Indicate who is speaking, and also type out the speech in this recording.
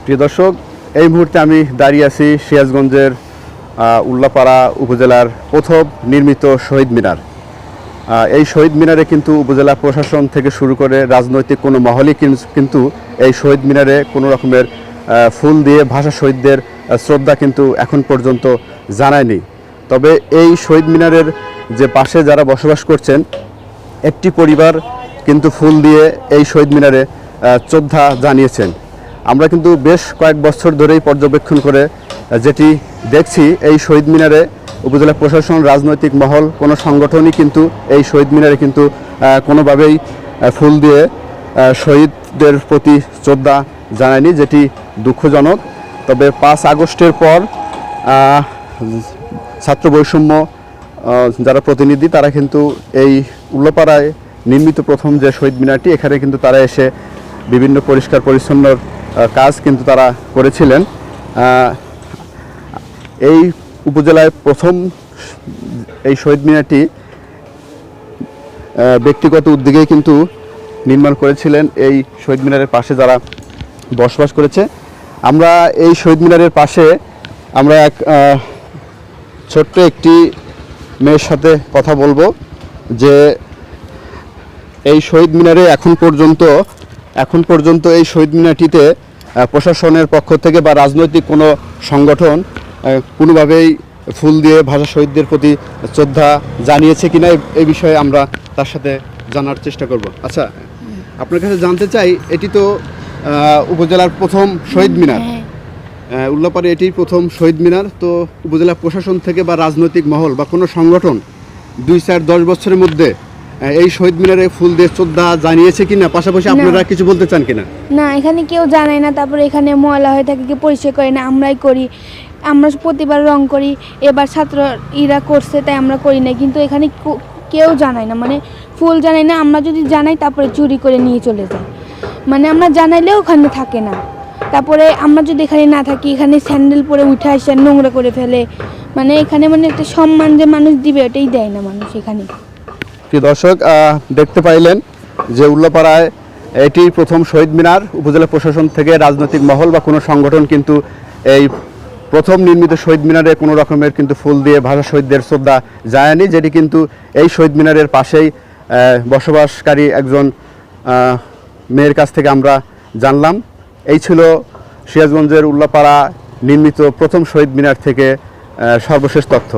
Speaker 1: প্রিয় দর্শক, এই মুহূর্তে আমি দাঁড়িয়ে আছি সিরাজগঞ্জের উল্লাপাড়া উপজেলার প্রথম নির্মিত শহীদ মিনার। এই শহীদ মিনারে কিন্তু উপজেলা প্রশাসন থেকে শুরু করে রাজনৈতিক কোনো মহলই কিন্তু এই শহীদ মিনারে কোনো রকমের ফুল দিয়ে ভাষা শহীদদের শ্রদ্ধা কিন্তু এখন পর্যন্ত জানায়নি। তবে এই শহীদ মিনারের যে পাশে যারা বসবাস করছেন, একটি পরিবার কিন্তু ফুল দিয়ে এই শহীদ মিনারে শ্রদ্ধা জানিয়েছেন। আমরা কিন্তু বেশ কয়েক বছর ধরেই পর্যবেক্ষণ করে যেটি দেখছি, এই শহীদ মিনারে উপজেলা প্রশাসন, রাজনৈতিক মহল, কোনো সংগঠনই কিন্তু এই শহীদ মিনারে কিন্তু কোনোভাবেই ফুল দিয়ে শহীদদের প্রতি শ্রদ্ধা জানায়নি, যেটি দুঃখজনক। তবে 5 আগস্টের পর ছাত্র বৈষম্য যারা প্রতিনিধি, তারা কিন্তু এই উল্লাপাড়ায় নির্মিত প্রথম যে শহীদ মিনারটি, এখানে কিন্তু তারা এসে বিভিন্ন পরিষ্কার পরিচ্ছন্নর কাজ কিন্তু তারা করেছিলেন। এই উপজেলায় প্রথম এই শহীদ মিনারটি ব্যক্তিগত উদ্যোগেই কিন্তু নির্মাণ করেছিলেন এই শহীদ মিনারের পাশে যারা বসবাস করেছে। আমরা এই শহীদ মিনারের পাশে আমরা এক ছোট্ট একটি মেয়ের সাথে কথা বলবো যে এই শহীদ মিনারে এখন পর্যন্ত এই শহীদ মিনারটিতে প্রশাসনের পক্ষ থেকে বা রাজনৈতিক কোনো সংগঠন কোনোভাবেই ফুল দিয়ে ভাষা শহীদদের প্রতি শ্রদ্ধা জানিয়েছে কিনা, এই বিষয়ে আমরা তার সাথে জানার চেষ্টা করব। আচ্ছা, আপনার কাছে জানতে চাই, এটি তো উপজেলার প্রথম শহীদ মিনার, উল্লাপাড়ে এটি প্রথম শহীদ মিনার। তো উপজেলা প্রশাসন থেকে বা রাজনৈতিক মহল বা কোনো সংগঠন 2-4-10 বছরের মধ্যে এই শহীদ মিনারে ফুল দিয়ে শ্রদ্ধা জানিয়েছে কিনা, পাশাপাশি আপনারা কিছু বলতে চান কিনা?
Speaker 2: না, এখানে কেউ জানায় না। তারপরে এখানে ময়লা হয়ে থাকে, কেউ পরিষ্কার করে না, আমরাই করি। আমরা প্রতিবার রং করি, এবার ছাত্র ইরা করছে তাই আমরা করি না, কিন্তু এখানে কেউ জানায় না, মানে ফুল জানায় না। আমরা যদি জানাই তারপরে চুরি করে নিয়ে চলে যায়, মানে আমরা জানাইলেও ওখানে থাকে না। তারপরে আমরা যদি এখানে না থাকি, এখানে স্যান্ডেল পরে উঠে আসে, নোংরা করে ফেলে। মানে এখানে মানে একটা সম্মান যে মানুষ দিবে, ওটাই দেয় না মানুষ এখানে।
Speaker 1: প্রিয় দর্শক, দেখতে পাইলেন যে উল্লাপাড়ায় এটি প্রথম শহীদ মিনার। উপজেলা প্রশাসন থেকে রাজনৈতিক মহল বা কোনো সংগঠন কিন্তু এই প্রথম নির্মিত শহীদ মিনারে কোনো রকমের কিন্তু ফুল দিয়ে ভাষা শহীদদের শ্রদ্ধা জানায়নি, যেটি কিন্তু এই শহীদ মিনারের পাশেই বসবাসকারী একজন মেয়ের কাছ থেকে আমরা জানলাম। এই ছিল সিরাজগঞ্জের উল্লাপাড়া নির্মিত প্রথম শহীদ মিনার থেকে সর্বশেষ তথ্য।